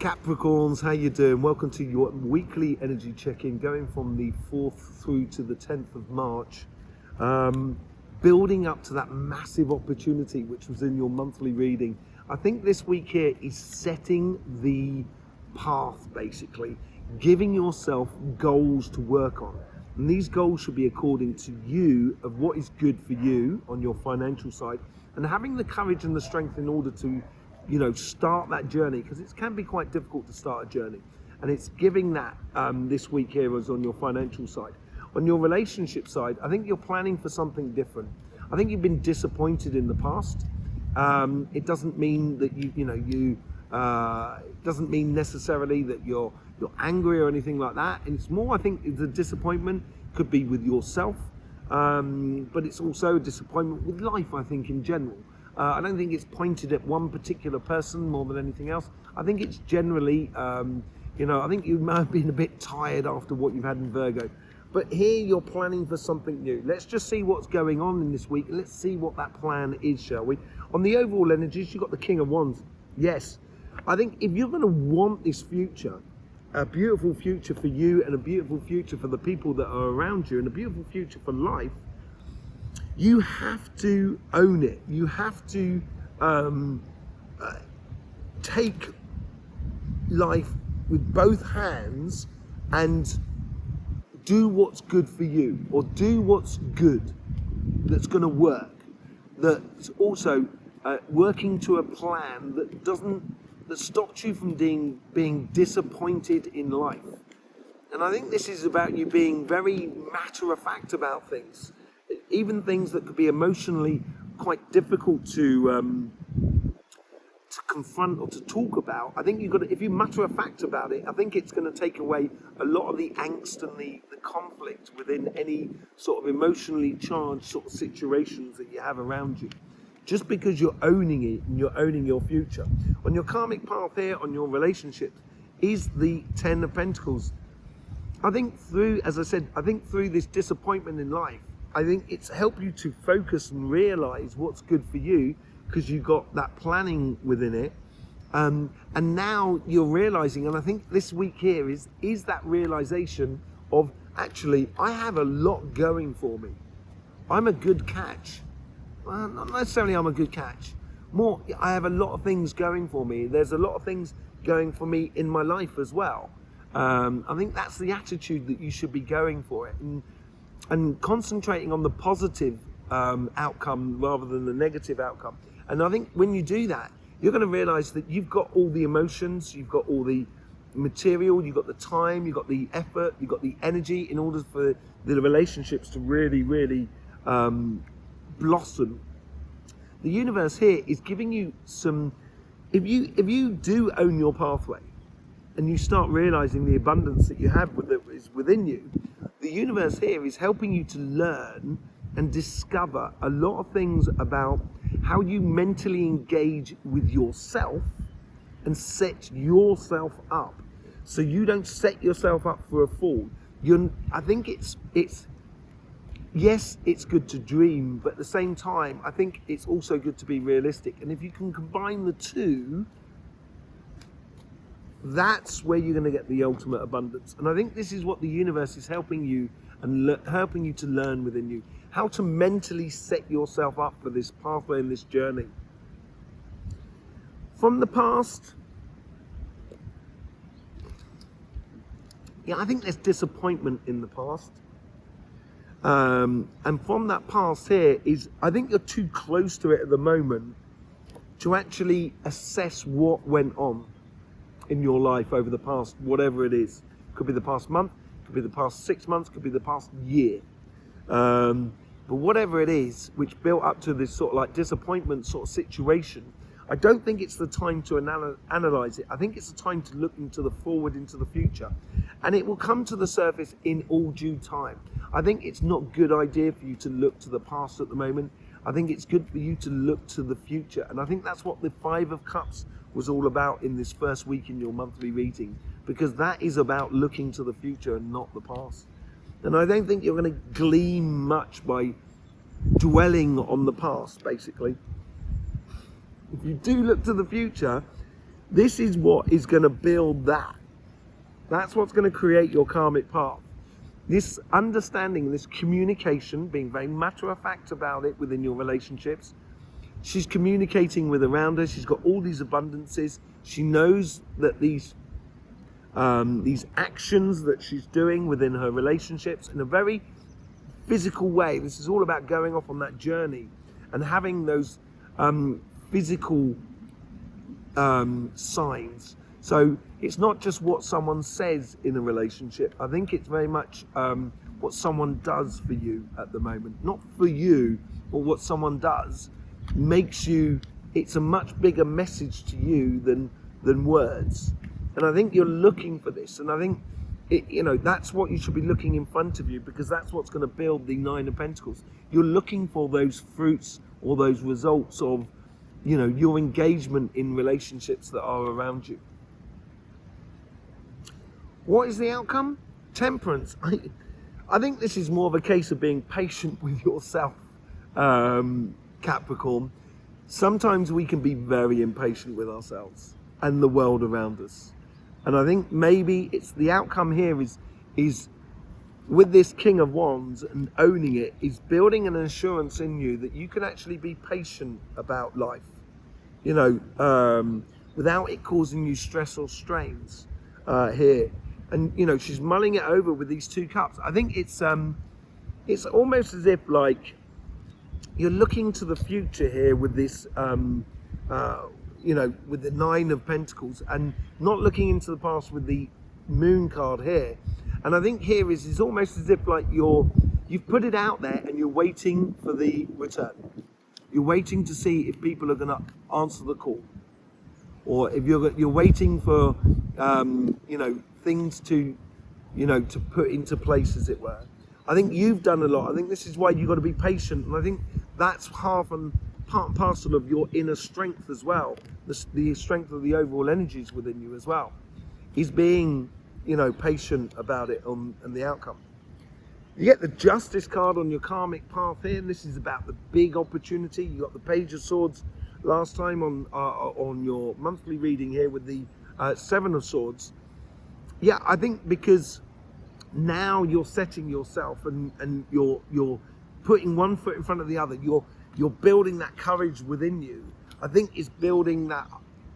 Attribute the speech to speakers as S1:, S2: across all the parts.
S1: Capricorns, how you doing? Welcome to your weekly energy check-in, going from the 4th through to the 10th of March. Building up to that massive opportunity which was in your monthly reading. I think this week here is setting the path, basically, giving yourself goals to work on. And these goals should be according to you, of what is good for you on your financial side, and having the courage and the strength in order to, start that journey, because it can be quite difficult to start a journey. And it's giving that this week here is on your financial side. On your relationship side, I think you're planning for something different. I think you've been disappointed in the past. It doesn't mean that it doesn't mean necessarily that you're angry or anything like that. And it's more, I think, the disappointment could be with yourself, but it's also a disappointment with life, I think, in general. I don't think it's pointed at one particular person more than anything else. I think it's generally, I think you might have been a bit tired after what you've had in Virgo. But here you're planning for something new. Let's just see what's going on in this week. Let's see what that plan is, shall we? On the overall energies, you've got the King of Wands. Yes, I think if you're going to want this future, a beautiful future for you and a beautiful future for the people that are around you and a beautiful future for life, you have to own it. You have to take life with both hands and do what's good for you, or do what's good that's going to work, that's also working to a plan that stops you from being disappointed in life. And I think this is about you being very matter of fact about things, even things that could be emotionally quite difficult to confront or to talk about. I think if you matter of fact about it, I think it's going to take away a lot of the angst and the conflict within any sort of emotionally charged sort of situations that you have around you. Just because you're owning it and you're owning your future. On your karmic path here, on your relationships, is the 10 of Pentacles. I think through this disappointment in life, I think it's helped you to focus and realize what's good for you, because you've got that planning within it. And now you're realizing, and I think this week here is that realization of, actually, I have a lot going for me. I'm a good catch. Well, not necessarily I'm a good catch. More, I have a lot of things going for me. There's a lot of things going for me in my life as well. I think that's the attitude that you should be going for it, and concentrating on the positive outcome rather than the negative outcome. And I think when you do that, you're going to realize that you've got all the emotions, you've got all the material, you've got the time, you've got the effort, you've got the energy in order for the relationships to really, really blossom. The universe here is giving you some, if you do own your pathway and you start realizing the abundance that you have that is within you, the universe here is helping you to learn and discover a lot of things about how you mentally engage with yourself and set yourself up, so you don't set yourself up for a fall. I think it's yes, it's good to dream, but at the same time, I think it's also good to be realistic. And if you can combine the two, that's where you're going to get the ultimate abundance. And I think this is what the universe is helping you and helping you to learn within you, how to mentally set yourself up for this pathway and this journey. From the past, I think there's disappointment in the past. And from that past here I think you're too close to it at the moment to actually assess what went on in your life over the past, whatever it is. Could be the past month, could be the past 6 months, could be the past year. But whatever it is, which built up to this sort of like disappointment sort of situation, I don't think it's the time to analyze it. I think it's the time to look into the forward, into the future. And it will come to the surface in all due time. I think it's not a good idea for you to look to the past at the moment. I think it's good for you to look to the future. And I think that's what the 5 of Cups was all about in this first week in your monthly reading, because that is about looking to the future and not the past. And I don't think you're going to glean much by dwelling on the past, basically. If you do look to the future, This is what is going to build that. That's what's going to create your karmic path. This understanding, this communication, being very matter of fact about it within your relationships. She's communicating with around her. She's got all these abundances. She knows that these actions that she's doing within her relationships in a very physical way. This is all about going off on that journey and having those physical signs. So it's not just what someone says in a relationship. I think it's very much what someone does for you at the moment. Not for you, but what someone does makes you, it's a much bigger message to you than words. And I think you're looking for this. And I think, that's what you should be looking in front of you, because that's what's going to build the Nine of Pentacles. You're looking for those fruits or those results of, your engagement in relationships that are around you. What is the outcome? Temperance. I think this is more of a case of being patient with yourself, Capricorn. Sometimes we can be very impatient with ourselves and the world around us. And I think maybe it's the outcome here is with this King of Wands and owning it, is building an assurance in you that you can actually be patient about life, without it causing you stress or strains here. And, she's mulling it over with these two cups. I think it's almost as if like you're looking to the future here with this, with the Nine of Pentacles, and not looking into the past with the Moon card here. And I think here is almost as if like you've put it out there and you're waiting for the return. You're waiting to see if people are going to answer the call, or if you're waiting for things to to put into place, as it were. I think you've done a lot. I think this is why you've got to be patient, and I think that's half and part and parcel of your inner strength as well. The strength of the overall energies within you as well is being patient about it and the outcome. You get the Justice card on your karmic path here, and this is about the big opportunity. You got the Page of Swords last time on your monthly reading here with the Seven of Swords. Yeah, I think because now you're setting yourself and you're putting one foot in front of the other. You're building that courage within you. I think it's building that,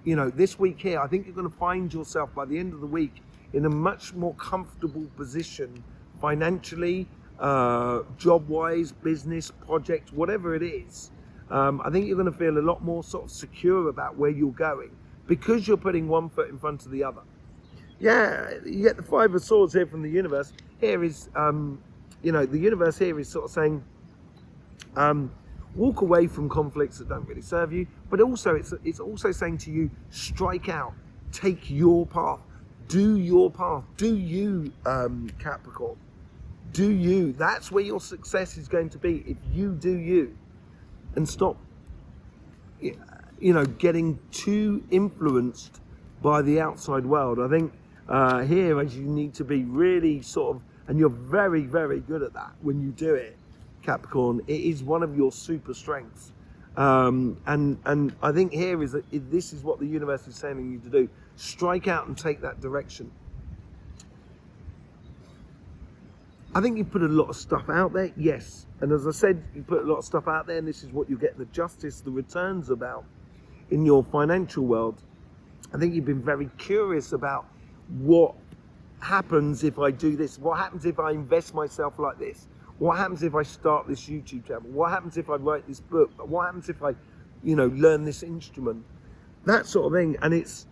S1: this week here, I think you're going to find yourself by the end of the week in a much more comfortable position financially, job-wise, business, project, whatever it is. I think you're going to feel a lot more sort of secure about where you're going because you're putting one foot in front of the other. Yeah, you get the Five of Swords here from the universe. Here is, the universe here is sort of saying, walk away from conflicts that don't really serve you, but also it's also saying to you, strike out, take your path, do your path, do you, Capricorn, do you. That's where your success is going to be, if you do you, and stop, getting too influenced by the outside world. I think here, as you need to be really sort of, and you're very, very good at that when you do it, Capricorn. It is one of your super strengths, and I think here this is what the universe is telling you to do: strike out and take that direction. I think you put a lot of stuff out there, yes, and as I said, you put a lot of stuff out there, and this is what you get the justice, the returns about in your financial world. I think you've been very curious about what happens if I do this, what happens if I invest myself like this, what happens if I start this YouTube channel, what happens if I write this book, what happens if I learn this instrument, that sort of thing. And it's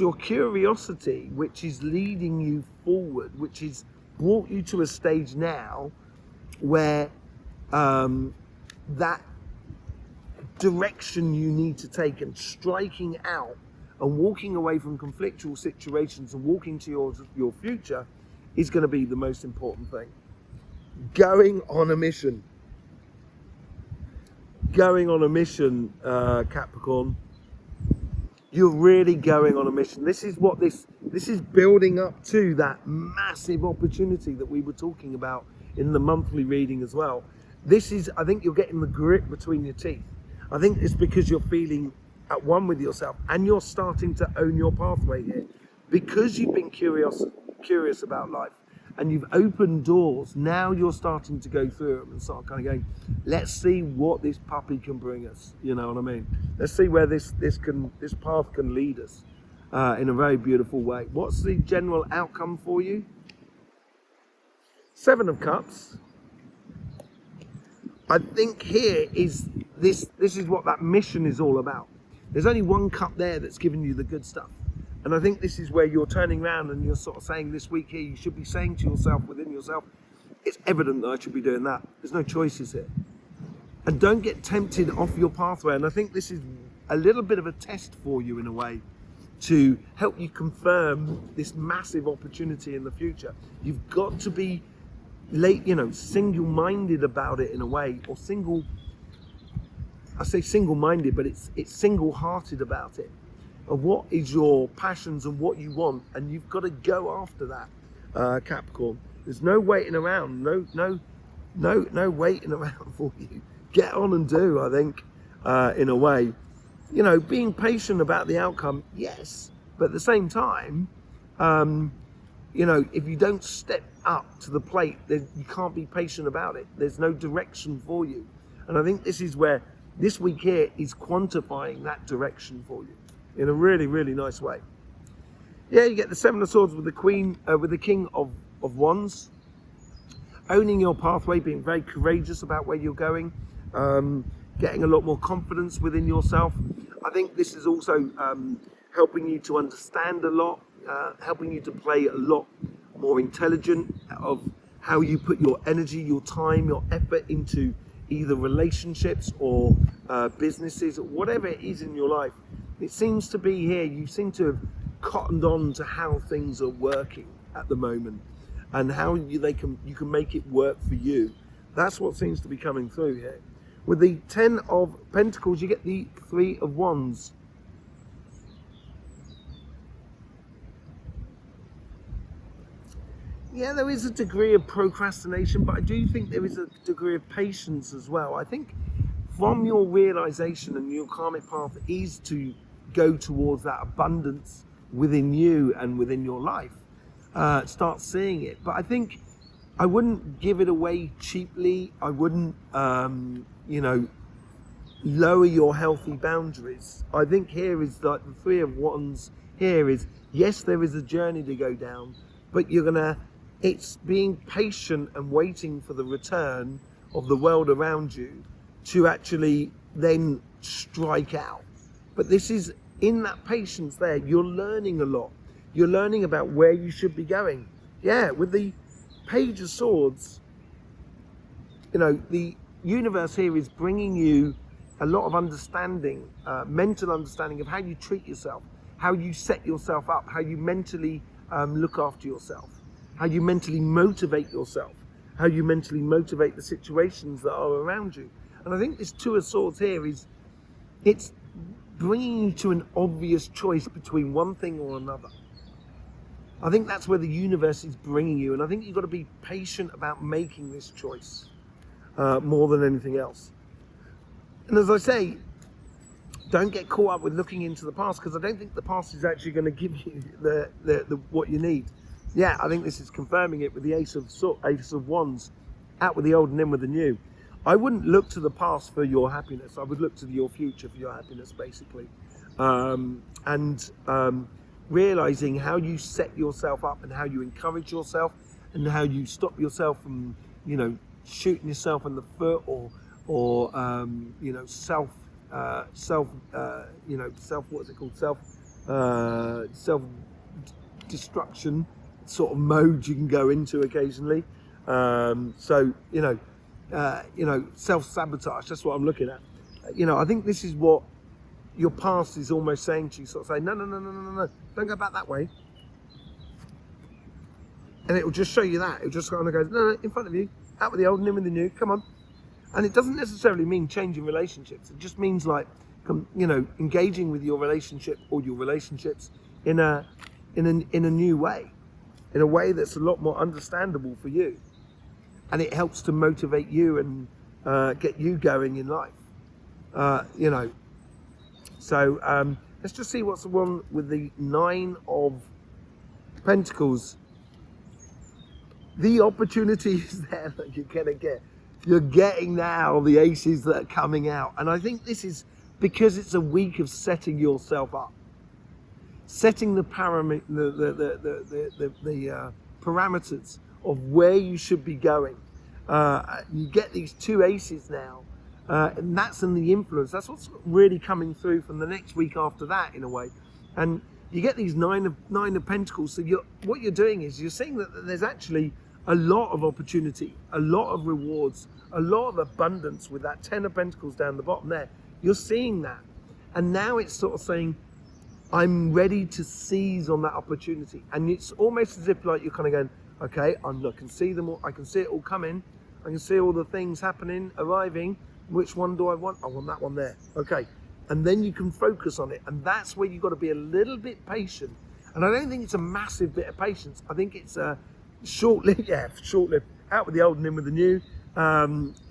S1: your curiosity which is leading you forward, which is brought you to a stage now where that direction you need to take, and striking out and walking away from conflictual situations and walking to your future is going to be the most important thing. Going on a mission. Going on a mission, Capricorn. You're really going on a mission. This is what this is building up to, that massive opportunity that we were talking about in the monthly reading as well. This is, I think you're getting the grit between your teeth. I think it's because you're feeling at one with yourself, and you're starting to own your pathway here because you've been curious about life and you've opened doors. Now you're starting to go through them and start kind of going, let's see what this puppy can bring us. You know what I mean? Let's see where this path can lead us in a very beautiful way. What's the general outcome for you? 7 of Cups. I think here is this is what that mission is all about. There's only one cup there that's giving you the good stuff. And I think this is where you're turning around and you're sort of saying this week here, you should be saying to yourself, within yourself, it's evident that I should be doing that. There's no choices here. And don't get tempted off your pathway. And I think this is a little bit of a test for you in a way to help you confirm this massive opportunity in the future. You've got to be single-minded about it in a way, or I say single-minded, but it's single-hearted about it. Of what is your passions and what you want, and you've got to go after that, Capricorn. There's no waiting around, no waiting around for you. Get on and do, I think, in a way. You know, being patient about the outcome, yes, but at the same time, if you don't step up to the plate, then you can't be patient about it. There's no direction for you. And I think this is where this week here is quantifying that direction for you in a really, really nice way. Yeah, you get the 7 of Swords with the Queen, with the King of Wands. Owning your pathway, being very courageous about where you're going, getting a lot more confidence within yourself. I think this is also helping you to understand a lot, helping you to play a lot more intelligent of how you put your energy, your time, your effort into either relationships or businesses, or whatever it is in your life. It seems to be here, you seem to have cottoned on to how things are working at the moment and how you can make it work for you. That's what seems to be coming through here. With the 10 of Pentacles, you get the 3 of Wands. Yeah, there is a degree of procrastination, but I do think there is a degree of patience as well. I think from your realization and your karmic path is to go towards that abundance within you and within your life. Start seeing it. But I think I wouldn't give it away cheaply. I wouldn't, lower your healthy boundaries. I think here is like the 3 of Wands here is, yes, there is a journey to go down, but it's being patient and waiting for the return of the world around you to actually then strike out. But this is, in that patience there, you're learning a lot. You're learning about where you should be going. Yeah, with the Page of Swords, the universe here is bringing you a lot of understanding, mental understanding of how you treat yourself, how you set yourself up, how you mentally look after yourself, how you mentally motivate yourself, how you mentally motivate the situations that are around you. And I think this 2 of Swords here it's bringing you to an obvious choice between one thing or another. I think that's where the universe is bringing you, and I think you've got to be patient about making this choice more than anything else. And as I say, don't get caught up with looking into the past, because I don't think the past is actually going to give you the what you need. Yeah, I think this is confirming it with the Ace of Wands, out with the old and in with the new. I wouldn't look to the past for your happiness. I would look to your future for your happiness, basically. Realizing how you set yourself up and how you encourage yourself and how you stop yourself from, shooting yourself in the foot or self destruction sort of mode you can go into occasionally. Self-sabotage, that's what I'm looking at. I think this is what your past is almost saying to you, sort of say, no, don't go back that way. And it will just show you that. It will just kind of go, no, in front of you, out with the old and in with the new, come on. And it doesn't necessarily mean changing relationships. It just means engaging with your relationship or your relationships in a new way, in a way that's a lot more understandable for you. And it helps to motivate you and get you going in life. So let's just see what's the one with the 9 of Pentacles. The opportunity is there that you're going to get. You're getting now the aces that are coming out. And I think this is because it's a week of setting yourself up. Setting the parameters of where you should be going. You get these 2 aces now. And that's in the influence. That's what's really coming through from the next week after that, in a way. And you get these 9 of Pentacles. So what you're doing is you're seeing that there's actually a lot of opportunity, a lot of rewards, a lot of abundance with that 10 of Pentacles down the bottom there. You're seeing that. And now it's sort of saying, I'm ready to seize on that opportunity. And it's almost as if like you're kind of going, okay, I can see them all, I can see it all coming. I can see all the things happening, arriving. Which one do I want? I want that one there. Okay. And then you can focus on it. And that's where you've got to be a little bit patient. And I don't think it's a massive bit of patience. I think it's a short-lived, short-lived. Out with the old and in with the new.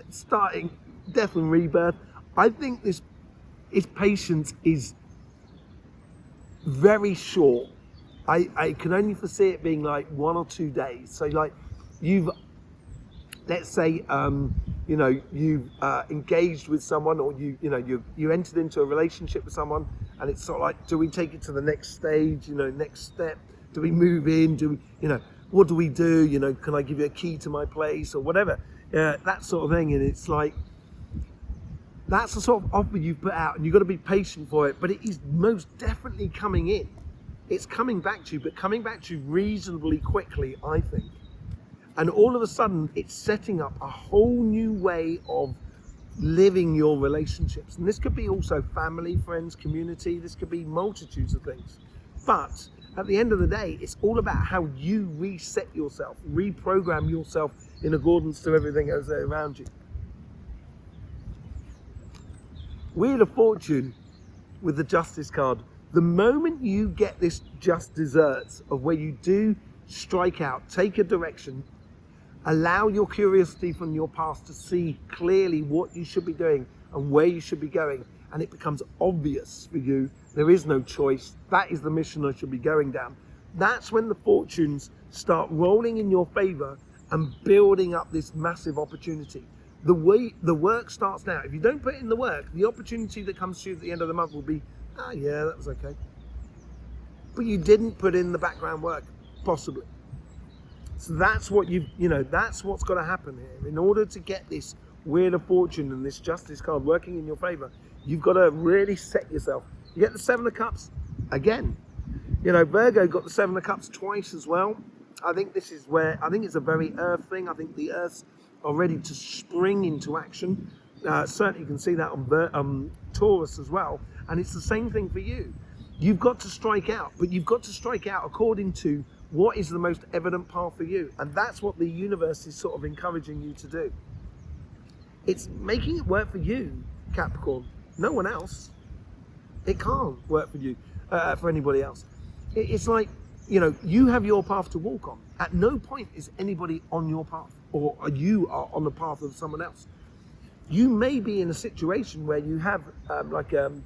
S1: Starting death and rebirth. I think this patience is very short. I can only foresee it being like 1 or 2 days. So like let's say, you've engaged with someone, or you entered into a relationship with someone, and it's sort of like, do we take it to the next stage? Next step. Do we move in? Do we, what do we do? Can I give you a key to my place or whatever? That sort of thing. And it's like, that's the sort of offer you've put out, and you've got to be patient for it. But it is most definitely coming in. It's coming back to you, but coming back to you reasonably quickly, I think. And all of a sudden, it's setting up a whole new way of living your relationships. And this could be also family, friends, community. This could be multitudes of things. But at the end of the day, it's all about how you reset yourself, reprogram yourself in accordance to everything that's there around you. Wheel of Fortune with the Justice card. The moment you get this just desserts of where you do strike out, take a direction, allow your curiosity from your past to see clearly what you should be doing and where you should be going, and it becomes obvious for you, there is no choice, that is the mission I should be going down. That's when the fortunes start rolling in your favor and building up this massive opportunity. The work starts now. If you don't put in the work, the opportunity that comes to you at the end of the month will be, yeah, that was okay. But you didn't put in the background work, possibly. So that's what that's what's got to happen here. In order to get this Wheel of Fortune and this Justice card working in your favor, you've got to really set yourself. You get the 7 of Cups again. Virgo got the 7 of Cups twice as well. I think this is where, I think it's a very earth thing. I think the earths are ready to spring into action. Certainly you can see that on Taurus as well. And it's the same thing for you. You've got to strike out, but you've got to strike out according to what is the most evident path for you. And that's what the universe is sort of encouraging you to do. It's making it work for you, Capricorn. No one else. It can't work for you, for anybody else. It's like, you have your path to walk on. At no point is anybody on your path, or you are on the path of someone else. You may be in a situation where you have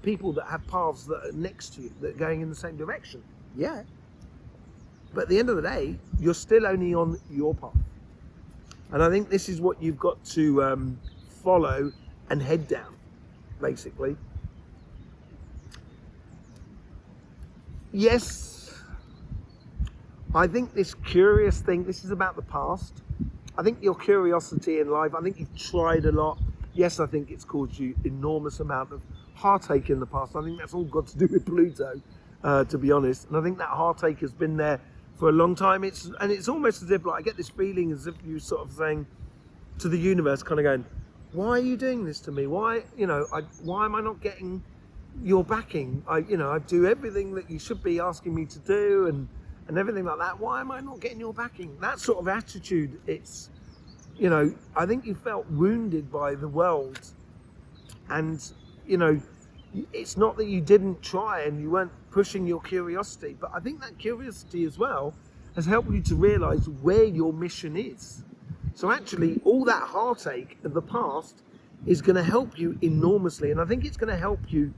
S1: people that have paths that are next to you, that are going in the same direction. Yeah. But at the end of the day, you're still only on your path. And I think this is what you've got to follow and head down, basically. Yes, I think this curious thing, this is about the past. I think your curiosity in life, I think you've tried a lot. Yes, I think it's caused you enormous amount of heartache in the past. I think that's all got to do with Pluto, to be honest. And I think that heartache has been there for a long time. It's almost as if, I get this feeling as if you're sort of saying to the universe, kind of going, why are you doing this to me? Why am I not getting your backing? I do everything that you should be asking me to do and everything like that. Why am I not getting your backing? That sort of attitude, it's, I think you felt wounded by the world. And, it's not that you didn't try and you weren't pushing your curiosity, but I think that curiosity as well has helped you to realize where your mission is. So actually, all that heartache of the past is going to help you enormously. And I think it's going to help you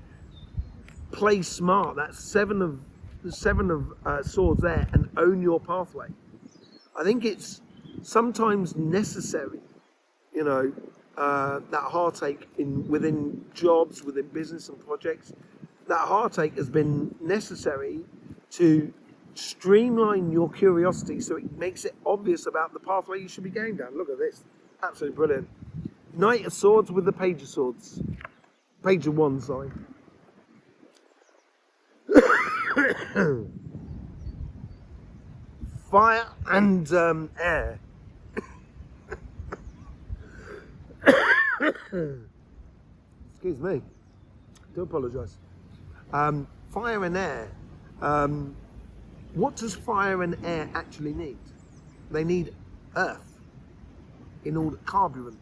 S1: play smart. That's the seven of swords there, and own your pathway. I think it's sometimes necessary, you know, that heartache within jobs, within business and projects. That heartache has been necessary to streamline your curiosity so it makes it obvious about the pathway you should be going down. Look at this. Absolutely brilliant. Knight of Swords with the Page of Swords. Page of Wands, sorry. Fire and air. Excuse me. I do apologise. Fire and air. What does fire and air actually need? They need earth in order carburant.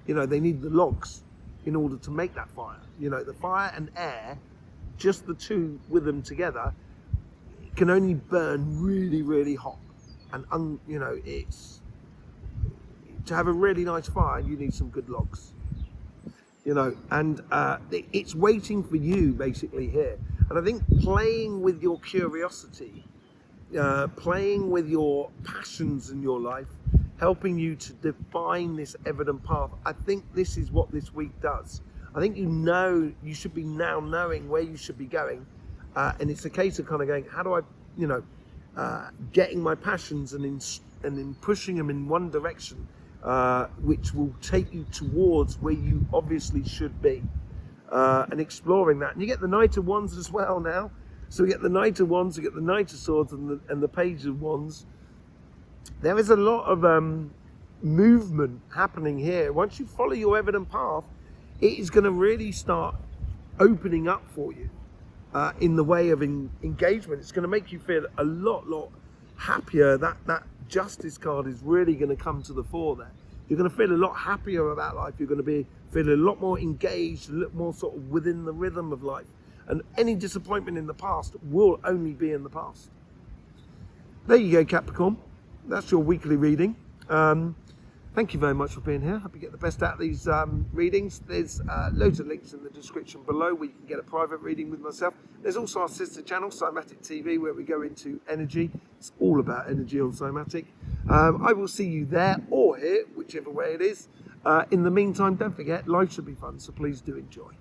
S1: You know, they need the logs in order to make that fire. You know, the fire and air, just the two with them together, can only burn really, really hot. And you know, it's to have a really nice fire, you need some good logs. You know, and it's waiting for you basically here. And I think playing with your curiosity, playing with your passions in your life, helping you to define this evident path. I think this is what this week does. I think you should be now knowing where you should be going. And it's a case of kind of going, how do I, you know, getting my passions and in pushing them in one direction, which will take you towards where you obviously should be, and exploring that. And you get the Knight of Wands as well now. So we get the Knight of Wands, we get the Knight of Swords, and the Page of Wands. There is a lot of movement happening here. Once you follow your evident path, it is going to really start opening up for you in the way of engagement. It's going to make you feel a lot happier. That Justice card is really going to come to the fore there. You're going to feel a lot happier about life. You're going to be feeling a lot more engaged, a lot more sort of within the rhythm of life. And any disappointment in the past will only be in the past. There you go, Capricorn. That's your weekly reading. Thank you very much for being here. Hope you get the best out of these readings. There's loads of links in the description below where you can get a private reading with myself. There's also our sister channel, Cymatic TV, where we go into energy. It's all about energy on Cymatic. I will see you there or here, whichever way it is. In the meantime, don't forget, life should be fun, so please do enjoy.